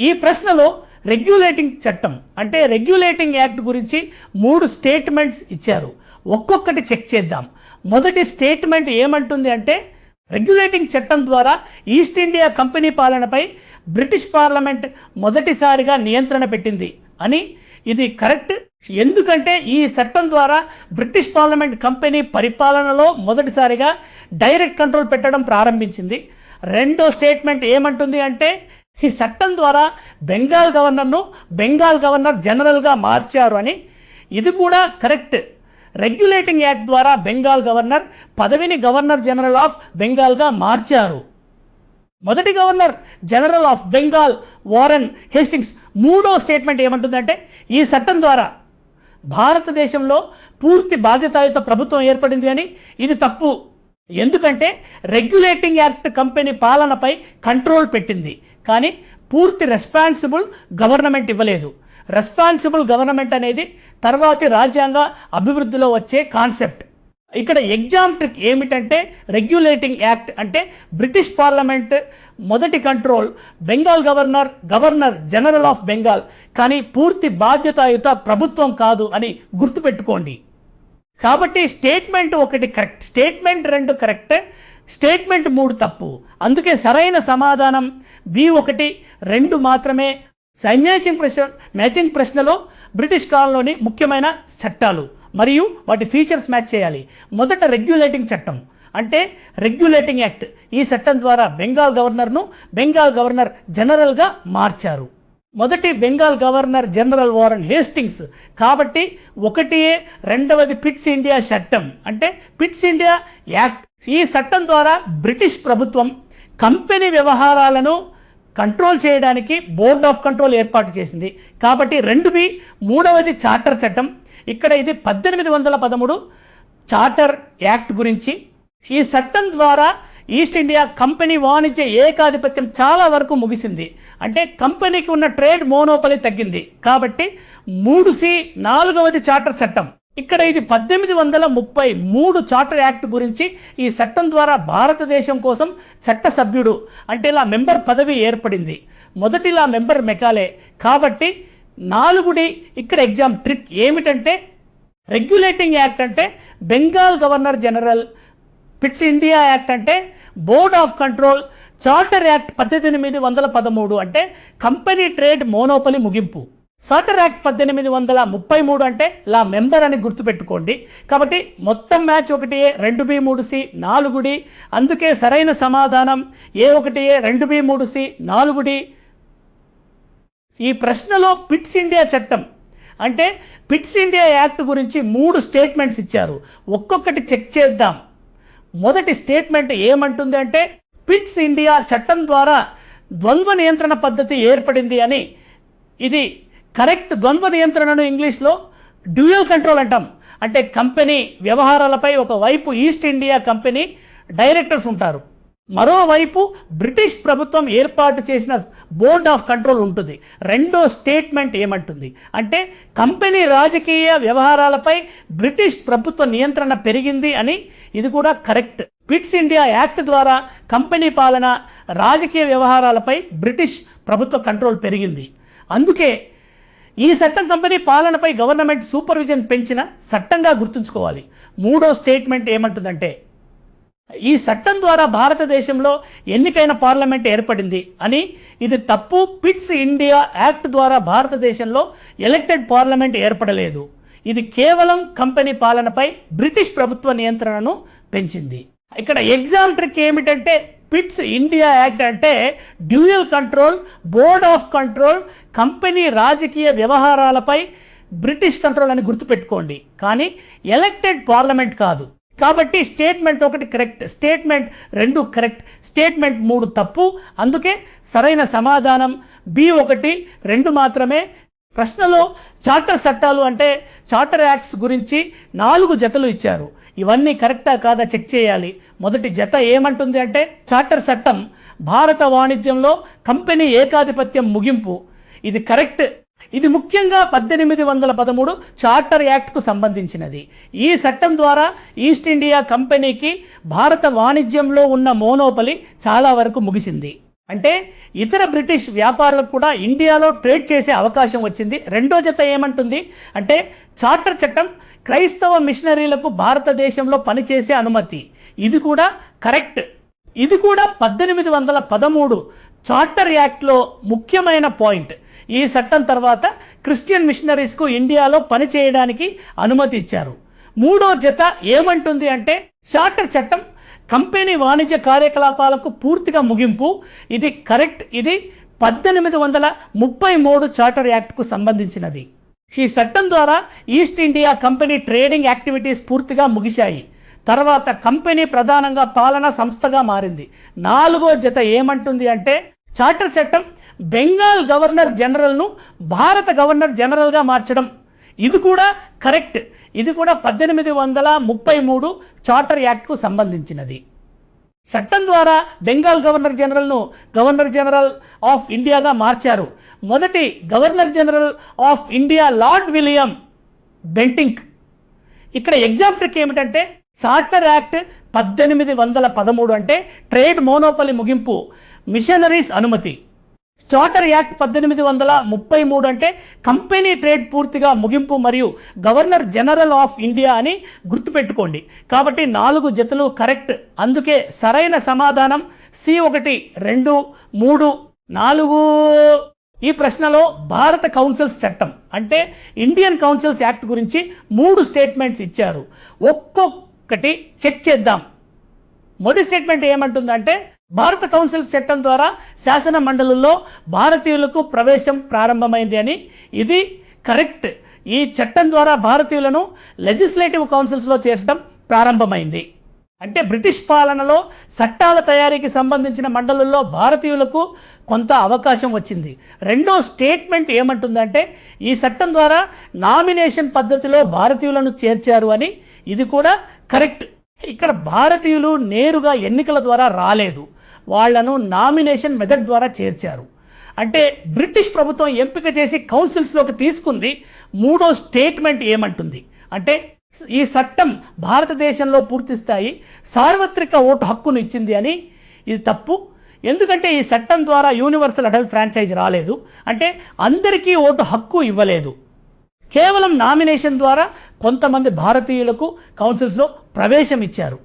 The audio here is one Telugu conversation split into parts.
ఈ ప్రశ్నలో రెగ్యులేటింగ్ చట్టం అంటే రెగ్యులేటింగ్ యాక్ట్ గురించి 3 స్టేట్మెంట్స్ ఇచ్చారు. ఒక్కొక్కటి చెక్ చేద్దాం. మొదటి స్టేట్మెంట్ ఏమంటుంది అంటే రెగ్యులేటింగ్ చట్టం ద్వారా ఈస్ట్ ఇండియా కంపెనీ పాలనపై బ్రిటిష్ పార్లమెంట్ మొదటిసారిగా నియంత్రణ పెట్టింది అని. ఇది కరెక్ట్. ఎందుకంటే ఈ చట్టం ద్వారా బ్రిటిష్ పార్లమెంట్ కంపెనీ పరిపాలనలో మొదటిసారిగా డైరెక్ట్ కంట్రోల్ పెట్టడం ప్రారంభించింది. రెండో స్టేట్మెంట్ ఏమంటుంది అంటే ఈ చట్టం ద్వారా బెంగాల్ గవర్నర్ను బెంగాల్ గవర్నర్ జనరల్గా మార్చారు అని. ఇది కూడా కరెక్ట్. రెగ్యులేటింగ్ యాక్ట్ ద్వారా బెంగాల్ గవర్నర్ పదవిని గవర్నర్ జనరల్ ఆఫ్ బెంగాల్గా మార్చారు. మొదటి governor general of Bengal Warren Hastings. మూడో స్టేట్మెంట్ ఏమంటుందంటే ఈ చట్టం ద్వారా భారతదేశంలో పూర్తి బాధ్యతాయుత ప్రభుత్వం ఏర్పడింది అని. ఇది తప్పు. ఎందుకంటే రెగ్యులేటింగ్ యాక్ట్ కంపెనీ పాలనపై కంట్రోల్ పెట్టింది, కానీ పూర్తి రెస్పాన్సిబుల్ గవర్నమెంట్ ఇవ్వలేదు. రెస్పాన్సిబుల్ గవర్నమెంట్ అనేది తర్వాతి రాజ్యాంగ అభివృద్ధిలో వచ్చే కాన్సెప్ట్. ఇక్కడ ఎగ్జామ్ ట్రిక్ ఏమిటంటే రెగ్యులేటింగ్ యాక్ట్ అంటే బ్రిటిష్ పార్లమెంట్ మొదటి control Bengal governor general of Bengal, కానీ పూర్తి బాధ్యతాయుత ప్రభుత్వం కాదు అని గుర్తుపెట్టుకోండి. కాబట్టి statement 1 correct, statement 2 correct, statement 3 తప్పు. అందుకే సరైన సమాధానం B1, 2 మాత్రమే. మ్యాచింగ్ ప్రశ్నలో బ్రిటిష్ కాలంలోని ముఖ్యమైన చట్టాలు మరియు వాటి ఫీచర్స్ మ్యాచ్ చేయాలి. మొదట రెగ్యులేటింగ్ చట్టం అంటే రెగ్యులేటింగ్ యాక్ట్. ఈ చట్టం ద్వారా బెంగాల్ గవర్నర్ను బెంగాల్ గవర్నర్ జనరల్గా మార్చారు. మొదటి Bengal governor general Warren Hastings. కాబట్టి 1A. రెండవది పిట్స్ ఇండియా చట్టం అంటే పిట్స్ ఇండియా యాక్ట్. ఈ చట్టం ద్వారా బ్రిటిష్ ప్రభుత్వం కంపెనీ వ్యవహారాలను కంట్రోల్ చేయడానికి బోర్డ్ ఆఫ్ కంట్రోల్ ఏర్పాటు చేసింది. కాబట్టి 2B. మూడవది చార్టర్ చట్టం. ఇక్కడ ఇది 1813 చార్టర్ యాక్ట్ గురించి. ఈ చట్టం ద్వారా ఈస్ట్ ఇండియా కంపెనీ వాణిజ్య ఏకాధిపత్యం చాలా వరకు ముగిసింది. అంటే కంపెనీకి ఉన్న ట్రేడ్ మోనోపలి తగ్గింది. కాబట్టి 3C. నాలుగవది చార్టర్ చట్టం. ఇక్కడ ఇది 1833 చార్టర్ యాక్ట్ గురించి. ఈ చట్టం ద్వారా భారతదేశం కోసం చట్ట సభ్యుడు అంటే ఇలా మెంబర్ పదవి ఏర్పడింది. మొదటిలా మెంబర్ మెకాలే. కాబట్టి 4D. ఇక్కడ ఎగ్జామ్ ట్రిక్ ఏమిటంటే రెగ్యులేటింగ్ యాక్ట్ అంటే Bengal governor general, Pitt's India act అంటే board of control, charter act 1813 అంటే కంపెనీ ట్రేడ్ మోనోపలి ముగింపు. చార్టర్ యాక్ట్ 1833 అంటే లా మెంబర్ అని గుర్తుపెట్టుకోండి. కాబట్టి మొత్తం match 1A, 2B, 3C, 4D. అందుకే సరైన సమాధానం A1A, 2B, 3C, 4D. ఈ ప్రశ్నలో పిట్స్ ఇండియా చట్టం అంటే పిట్స్ ఇండియా యాక్ట్ గురించి 3 స్టేట్మెంట్స్ ఇచ్చారు. ఒక్కొక్కటి చెక్ చేద్దాం. మొదటి స్టేట్మెంట్ ఏమంటుంది అంటే పిట్స్ ఇండియా చట్టం ద్వారా ద్వంద్వ నియంత్రణ పద్ధతి ఏర్పడింది అని. ఇది కరెక్ట్. ద్వంద్వ నియంత్రణను ఇంగ్లీష్లో డ్యూయల్ కంట్రోల్ అంటాం. అంటే కంపెనీ వ్యవహారాలపై ఒకవైపు ఈస్ట్ ఇండియా కంపెనీ డైరెక్టర్స్ ఉంటారు, మరోవైపు బ్రిటిష్ ప్రభుత్వం ఏర్పాటు చేసిన బోర్డ్ ఆఫ్ కంట్రోల్ ఉంటుంది. రెండో స్టేట్మెంట్ ఏమంటుంది అంటే కంపెనీ రాజకీయ వ్యవహారాలపై బ్రిటిష్ ప్రభుత్వ నియంత్రణ పెరిగింది అని. ఇది కూడా కరెక్ట్. పిట్స్ ఇండియా యాక్ట్ ద్వారా కంపెనీ పాలన, రాజకీయ వ్యవహారాలపై బ్రిటిష్ ప్రభుత్వ కంట్రోల్ పెరిగింది. అందుకే ఈ చట్టం కంపెనీ పాలనపై గవర్నమెంట్ సూపర్విజన్ పెంచిన చట్టంగా గుర్తుంచుకోవాలి. మూడో స్టేట్మెంట్ ఏమంటుందంటే ఈ చట్టం ద్వారా భారతదేశంలో ఎన్నికైన పార్లమెంట్ ఏర్పడింది అని. ఇది తప్పు. పిట్స్ ఇండియా యాక్ట్ ద్వారా భారతదేశంలో ఎలక్టెడ్ పార్లమెంట్ ఏర్పడలేదు. ఇది కేవలం కంపెనీ పాలనపై బ్రిటిష్ ప్రభుత్వ నియంత్రణను పెంచింది. ఇక్కడ ఎగ్జామ్ ట్రిక్ ఏమిటంటే పిట్స్ ఇండియా యాక్ట్ అంటే dual control, board of control, company రాజకీయ వ్యవహారాలపై బ్రిటిష్ కంట్రోల్ అని గుర్తుపెట్టుకోండి, కానీ ఎలక్టెడ్ పార్లమెంట్ కాదు. కాబట్టి statement 1 correct, statement 2 correct, statement 3 తప్పు. అందుకే సరైన సమాధానం B1, 2 మాత్రమే. ప్రశ్నలో చార్టర్ చట్టాలు అంటే చార్టర్ యాక్ట్స్ గురించి 4 జతలు ఇచ్చారు. ఇవన్నీ కరెక్టా కాదా చెక్ చేయాలి. మొదటి జత ఏమంటుంది అంటే చార్టర్ చట్టం భారత వాణిజ్యంలో కంపెనీ ఏకాధిపత్యం ముగింపు. ఇది కరెక్ట్. ఇది ముఖ్యంగా 1813 చార్టర్ యాక్ట్కు సంబంధించినది. ఈ చట్టం ద్వారా ఈస్ట్ ఇండియా కంపెనీకి భారత వాణిజ్యంలో ఉన్న మోనోపలి చాలా వరకు ముగిసింది. అంటే ఇతర బ్రిటిష్ వ్యాపారులకు కూడా ఇండియాలో ట్రేడ్ చేసే అవకాశం వచ్చింది. రెండో జత ఏమంటుంది అంటే చార్టర్ చట్టం క్రైస్తవ మిషనరీలకు భారతదేశంలో పనిచేసే అనుమతి. ఇది కూడా కరెక్ట్. ఇది కూడా 1813 చార్టర్ యాక్ట్లో ముఖ్యమైన పాయింట్. ఈ చట్టం తర్వాత క్రిస్టియన్ మిషనరీస్కు ఇండియాలో పనిచేయడానికి అనుమతి ఇచ్చారు. మూడో జత ఏమంటుంది అంటే చార్టర్ చట్టం కంపెనీ వాణిజ్య కార్యకలాపాలకు పూర్తిగా ముగింపు. ఇది కరెక్ట్. ఇది 1833 చార్టర్ యాక్ట్కు సంబంధించినది. ఈ చట్టం ద్వారా east India company trading activities పూర్తిగా ముగిశాయి. తర్వాత కంపెనీ ప్రధానంగా పాలనా సంస్థగా మారింది. నాలుగో జత ఏమంటుంది అంటే చార్టర్ చట్టం బెంగాల్ గవర్నర్ జనరల్ను భారత గవర్నర్ జనరల్గా మార్చడం. ఇది కూడా కరెక్ట్. ఇది కూడా 1833 చార్టర్ యాక్ట్కు సంబంధించినది. చట్టం ద్వారా బెంగాల్ గవర్నర్ జనరల్ను గవర్నర్ జనరల్ ఆఫ్ ఇండియాగా మార్చారు. మొదటి governor general of India lord William Bentinck. ఇక్కడ ఎగ్జామ్ ట్రిక్ ఏమిటంటే చార్టర్ యాక్ట్ 1813 అంటే ట్రేడ్ మోనోపలి ముగింపు, మిషనరీస్ అనుమతి. చార్టర్ యాక్ట్ 1833 అంటే కంపెనీ ట్రేడ్ పూర్తిగా ముగింపు మరియు గవర్నర్ జనరల్ ఆఫ్ ఇండియా అని గుర్తుపెట్టుకోండి. కాబట్టి 4 జతలు కరెక్ట్. అందుకే సరైన సమాధానం C1, 2, 3, 4. ఈ ప్రశ్నలో భారత కౌన్సిల్స్ చట్టం అంటే ఇండియన్ కౌన్సిల్స్ యాక్ట్ గురించి 3 స్టేట్మెంట్స్ ఇచ్చారు. ఒక్కొక్కటి చెక్ చేద్దాం. మొదటి స్టేట్మెంట్ ఏమంటుందంటే భారత కౌన్సిల్స్ చట్టం ద్వారా శాసన మండలుల్లో భారతీయులకు ప్రవేశం ప్రారంభమైంది అని. ఇది కరెక్ట్. ఈ చట్టం ద్వారా భారతీయులను లెజిస్లేటివ్ కౌన్సిల్స్లో చేర్చడం ప్రారంభమైంది. అంటే బ్రిటిష్ పాలనలో చట్టాల తయారీకి సంబంధించిన మండలుల్లో భారతీయులకు కొంత అవకాశం వచ్చింది. రెండో స్టేట్మెంట్ ఏమంటుందంటే ఈ చట్టం ద్వారా నామినేషన్ పద్ధతిలో భారతీయులను చేర్చారు అని. ఇది కూడా కరెక్ట్. ఇక్కడ భారతీయులు నేరుగా ఎన్నికల ద్వారా రాలేదు, వాళ్లను నామినేషన్ మెథడ్ ద్వారా చేర్చారు. అంటే బ్రిటిష్ ప్రభుత్వం ఎంపిక చేసి కౌన్సిల్స్లోకి తీసుకుంది. మూడో స్టేట్మెంట్ ఏమంటుంది అంటే ఈ చట్టం భారతదేశంలో పూర్తిస్థాయి సార్వత్రిక ఓటు హక్కును ఇచ్చింది అని. ఇది తప్పు. ఎందుకంటే ఈ చట్టం ద్వారా యూనివర్సల్ అడల్ట్ ఫ్రాంచైజ్ రాలేదు, అంటే అందరికీ ఓటు హక్కు ఇవ్వలేదు. కేవలం నామినేషన్ ద్వారా కొంతమంది భారతీయులకు కౌన్సిల్స్లో ప్రవేశం ఇచ్చారు.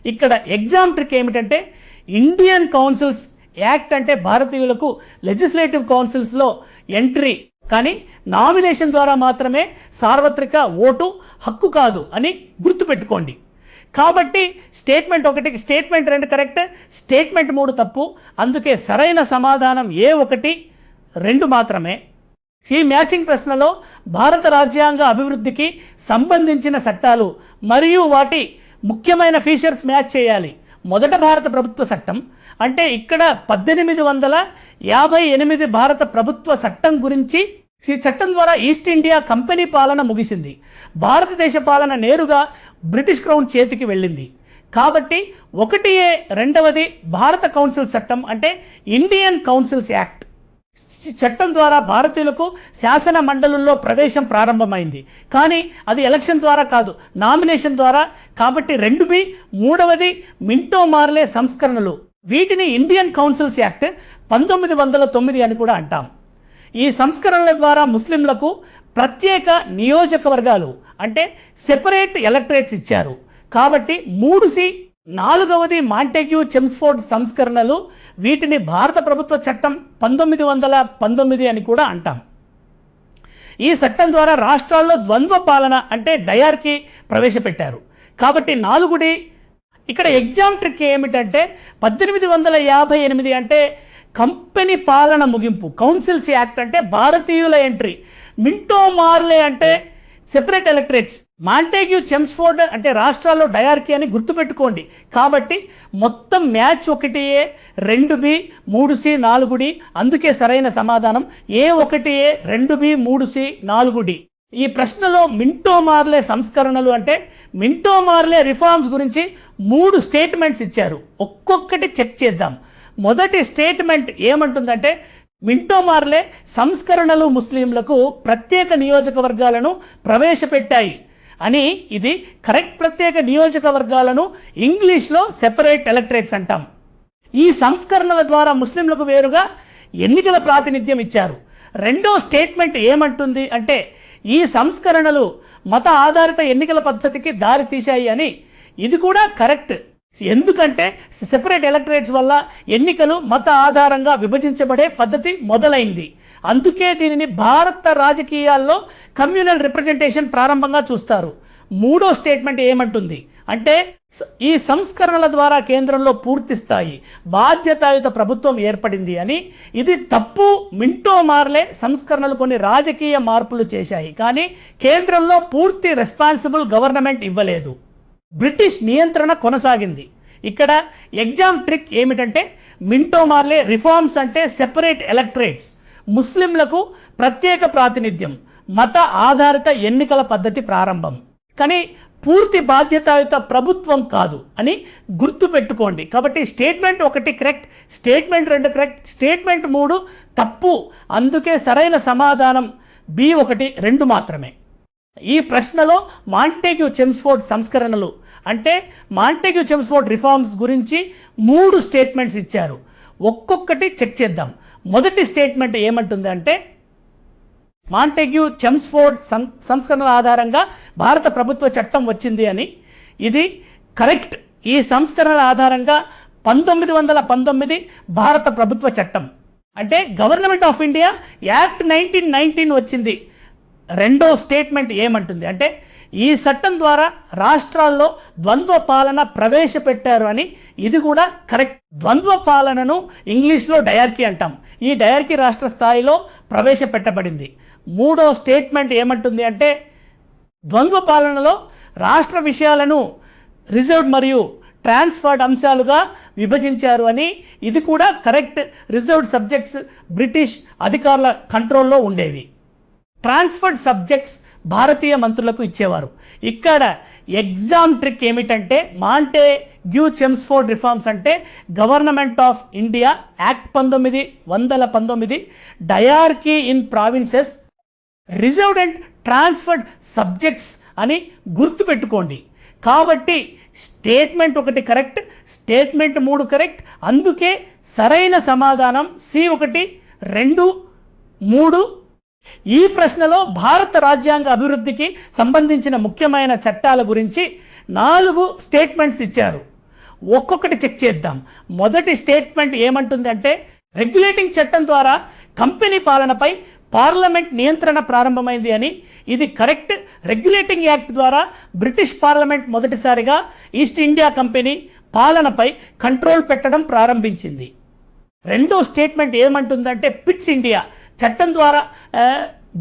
ఇక్కడ ఎగ్జామ్ ట్రిక్ ఏమిటంటే ఇండియన్ కౌన్సిల్స్ యాక్ట్ అంటే భారతీయులకు లెజిస్లేటివ్ కౌన్సిల్స్లో ఎంట్రీ, కానీ నామినేషన్ ద్వారా మాత్రమే సార్వత్రిక ఓటు హక్కు కాదు అని గుర్తుపెట్టుకోండి. కాబట్టి స్టేట్మెంట్ 1, స్టేట్మెంట్ 2 కరెక్ట్, స్టేట్మెంట్ 3 తప్పు. అందుకే సరైన సమాధానం A1, 2 మాత్రమే. ఈ మ్యాచింగ్ ప్రశ్నలో భారత రాజ్యాంగ అభివృద్ధికి సంబంధించిన చట్టాలు మరియు వాటి ముఖ్యమైన ఫీచర్స్ మ్యాచ్ చేయాలి. మొదట భారత ప్రభుత్వ చట్టం అంటే ఇక్కడ 1858 భారత ప్రభుత్వ చట్టం గురించి. ఈ చట్టం ద్వారా ఈస్ట్ ఇండియా కంపెనీ పాలన ముగిసింది. భారతదేశ పాలన నేరుగా బ్రిటిష్ క్రౌన్ చేతికి వెళ్ళింది. కాబట్టి 1A. రెండవది భారత కౌన్సిల్ చట్టం అంటే ఇండియన్ కౌన్సిల్స్ యాక్ట్. చట్టం ద్వారా భారతీయులకు శాసన మండలుల్లో ప్రవేశం ప్రారంభమైంది, కానీ అది ఎలక్షన్ ద్వారా కాదు, నామినేషన్ ద్వారా. కాబట్టి 2B. మూడవది మింటో మార్లే సంస్కరణలు. వీటిని ఇండియన్ కౌన్సిల్స్ యాక్ట్ 1909 అని కూడా అంటాం. ఈ సంస్కరణల ద్వారా ముస్లింలకు ప్రత్యేక నియోజకవర్గాలు అంటే సెపరేట్ ఎలక్టరేట్స్ ఇచ్చారు. కాబట్టి 3C. నాలుగవది మాంటెగ్యూ చెమ్స్ఫోర్డ్ సంస్కరణలు. వీటిని భారత ప్రభుత్వ చట్టం 1919 అని కూడా అంటాం. ఈ చట్టం ద్వారా రాష్ట్రాల్లో ద్వంద్వ పాలన అంటే డయార్కీ ప్రవేశపెట్టారు. కాబట్టి 4D. ఇక్కడ ఎగ్జామ్ ట్రిక్ ఏమిటంటే 1858 అంటే కంపెనీ పాలన ముగింపు, కౌన్సిల్స్ యాక్ట్ అంటే భారతీయుల ఎంట్రీ, మింటో మార్లే అంటే సెపరేట్ ఎలక్టరేట్స్, మాంటెగ్యూ చెమ్స్ఫోర్డ్ అంటే రాష్ట్రాల్లో డయార్కీ అని గుర్తుపెట్టుకోండి. కాబట్టి మొత్తం match 1A, 2B, 3C, 4D. అందుకే సరైన సమాధానం A1A, 2B, 3C, 4D. ఈ ప్రశ్నలో మింటో మార్లే సంస్కరణలు అంటే మింటో మార్లే రిఫార్మ్స్ గురించి 3 స్టేట్మెంట్స్ ఇచ్చారు. ఒక్కొక్కటి చెక్ చేద్దాం. మొదటి స్టేట్మెంట్ ఏమంటుందంటే మింటో మార్లే సంస్కరణలు ముస్లింలకు ప్రత్యేక నియోజకవర్గాలను ప్రవేశపెట్టాయి అని. ఇది కరెక్ట్. ప్రత్యేక నియోజకవర్గాలను ఇంగ్లీష్లో సెపరేట్ ఎలక్టరేట్స్ అంటాం. ఈ సంస్కరణల ద్వారా ముస్లింలకు వేరుగా ఎన్నికల ప్రాతినిధ్యం ఇచ్చారు. రెండో స్టేట్మెంట్ ఏమంటుంది అంటే ఈ సంస్కరణలు మత ఆధారిత ఎన్నికల పద్ధతికి దారి తీశాయి అని. ఇది కూడా కరెక్ట్. ఎందుకంటే సెపరేట్ ఎలక్టరేట్స్ వల్ల ఎన్నికలు మత ఆధారంగా విభజించబడే పద్ధతి మొదలైంది. అందుకే దీనిని భారత రాజకీయాల్లో కమ్యూనల్ రిప్రజెంటేషన్ ప్రారంభంగా చూస్తారు. మూడో స్టేట్మెంట్ ఏమంటుంది అంటే ఈ సంస్కరణల ద్వారా కేంద్రంలో పూర్తి స్థాయి బాధ్యతాయుత ప్రభుత్వం ఏర్పడింది అని. ఇది తప్పు. మింటో మార్లే సంస్కరణలు కొన్ని రాజకీయ మార్పులు చేశాయి, కానీ కేంద్రంలో పూర్తి రెస్పాన్సిబుల్ గవర్నమెంట్ ఇవ్వలేదు. బ్రిటిష్ నియంత్రణ కొనసాగింది. ఇక్కడ ఎగ్జామ్ ట్రిక్ ఏమిటంటే మింటో మార్లే రిఫార్మ్స్ అంటే సెపరేట్ ఎలక్టరేట్స్, ముస్లింలకు ప్రత్యేక ప్రాతినిధ్యం, మత ఆధారిత ఎన్నికల పద్ధతి ప్రారంభం, కానీ పూర్తి బాధ్యతాయుత ప్రభుత్వం కాదు అని గుర్తుపెట్టుకోండి. కాబట్టి statement 1 correct, statement 2 correct, statement 3 తప్పు. అందుకే సరైన సమాధానం B1 2 మాత్రమే. ఈ ప్రశ్నలో మాంటేగ్యూ చెమ్స్ఫోర్డ్ సంస్కరణలు అంటే మాంటేగ్యూ చెమ్స్ఫోర్డ్ రిఫార్మ్స్ గురించి 3 స్టేట్మెంట్స్ ఇచ్చారు. ఒక్కొక్కటి చెక్ చేద్దాం. మొదటి స్టేట్మెంట్ ఏమంటుంది అంటే మాంటేగ్యూ చెమ్స్ఫోర్డ్ సంస్కరణల ఆధారంగా భారత ప్రభుత్వ చట్టం వచ్చింది అని. ఇది కరెక్ట్. ఈ సంస్కరణల ఆధారంగా 1919 భారత ప్రభుత్వ చట్టం అంటే గవర్నమెంట్ ఆఫ్ ఇండియా యాక్ట్ 1919 వచ్చింది. రెండో స్టేట్మెంట్ ఏమంటుంది అంటే ఈ చట్టం ద్వారా రాష్ట్రాల్లో ద్వంద్వ పాలన ప్రవేశపెట్టారు అని. ఇది కూడా కరెక్ట్. ద్వంద్వ పాలనను ఇంగ్లీష్లో డయార్కీ అంటాం. ఈ డయార్కీ రాష్ట్ర స్థాయిలో ప్రవేశపెట్టబడింది. మూడో స్టేట్మెంట్ ఏమంటుంది అంటే ద్వంద్వ పాలనలో రాష్ట్ర విషయాలను రిజర్వ్డ్ మరియు ట్రాన్స్ఫర్డ్ అంశాలుగా విభజించారు అని. ఇది కూడా కరెక్ట్. రిజర్వ్డ్ సబ్జెక్ట్స్ బ్రిటిష్ అధికారుల కంట్రోల్లో ఉండేవి. ట్రాన్స్ఫర్డ్ సబ్జెక్ట్స్ భారతీయ మంత్రులకు ఇచ్చేవారు. ఇక్కడ ఎగ్జామ్ ట్రిక్ ఏమిటంటే మాంటేగ్యూ చెమ్స్ఫోర్డ్ రిఫార్మ్స్ అంటే government of India act 1919 dyarchy in provinces reserved and transferred subjects అని గుర్తుపెట్టుకోండి. కాబట్టి స్టేట్మెంట్ 1 కరెక్ట్, స్టేట్మెంట్ 3 కరెక్ట్. అందుకే సరైన సమాధానం C1 2 3. ఈ ప్రశ్నలో భారత రాజ్యాంగ అభివృద్ధికి సంబంధించిన ముఖ్యమైన చట్టాల గురించి 4 స్టేట్మెంట్స్ ఇచ్చారు. ఒక్కొక్కటి చెక్ చేద్దాం. మొదటి స్టేట్మెంట్ ఏమంటుంది అంటే రెగ్యులేటింగ్ చట్టం ద్వారా కంపెనీ పాలనపై పార్లమెంట్ నియంత్రణ ప్రారంభమైంది అని. ఇది కరెక్ట్. రెగ్యులేటింగ్ యాక్ట్ ద్వారా బ్రిటిష్ పార్లమెంట్ మొదటిసారిగా ఈస్ట్ ఇండియా కంపెనీ పాలనపై కంట్రోల్ పెట్టడం ప్రారంభించింది. రెండో స్టేట్మెంట్ ఏమంటుందంటే పిట్స్ ఇండియా చట్టం ద్వారా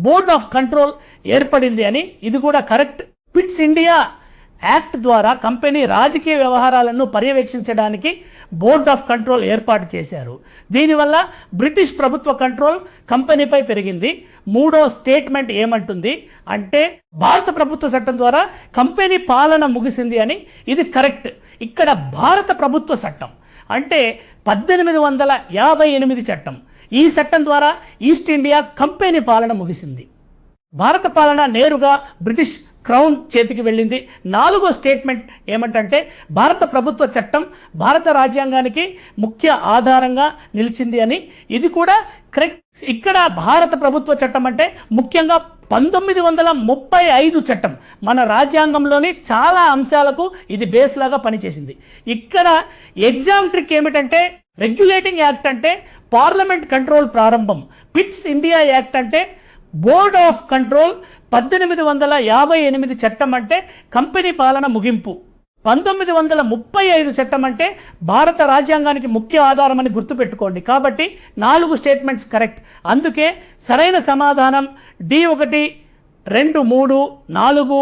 బోర్డ్ ఆఫ్ కంట్రోల్ ఏర్పడింది అని. ఇది కూడా కరెక్ట్. పిట్స్ ఇండియా యాక్ట్ ద్వారా కంపెనీ రాజకీయ వ్యవహారాలను పర్యవేక్షించడానికి బోర్డ్ ఆఫ్ కంట్రోల్ ఏర్పాటు చేశారు. దీనివల్ల బ్రిటిష్ ప్రభుత్వ కంట్రోల్ కంపెనీపై పెరిగింది. మూడో స్టేట్మెంట్ ఏమంటుంది అంటే భారత ప్రభుత్వ చట్టం ద్వారా కంపెనీ పాలన ముగిసింది అని. ఇది కరెక్ట్. ఇక్కడ భారత ప్రభుత్వ చట్టం అంటే 1858 చట్టం. ఈ చట్టం ద్వారా ఈస్ట్ ఇండియా కంపెనీ పాలన ముగిసింది. భారత పాలన నేరుగా బ్రిటిష్ క్రౌన్ చేతికి వెళ్ళింది. నాలుగో స్టేట్మెంట్ ఏమంటే భారత ప్రభుత్వ చట్టం భారత రాజ్యాంగానికి ముఖ్య ఆధారంగా నిలిచింది అని. ఇది కూడా కరెక్ట్. ఇక్కడ భారత ప్రభుత్వ చట్టం అంటే ముఖ్యంగా 1935 చట్టం మన రాజ్యాంగంలోని చాలా అంశాలకు ఇది బేస్ లాగా పనిచేసింది. ఇక్కడ ఎగ్జామ్ ట్రిక్ ఏమిటంటే రెగ్యులేటింగ్ యాక్ట్ అంటే పార్లమెంట్ కంట్రోల్ ప్రారంభం, పిట్స్ ఇండియా యాక్ట్ అంటే బోర్డ్ ఆఫ్ కంట్రోల్, 1858 చట్టం అంటే కంపెనీ పాలన ముగింపు, 1935 చట్టం అంటే భారత రాజ్యాంగానికి ముఖ్య ఆధారం అని గుర్తుపెట్టుకోండి. కాబట్టి 4 స్టేట్మెంట్స్ కరెక్ట్. అందుకే సరైన సమాధానం D1 2 3 4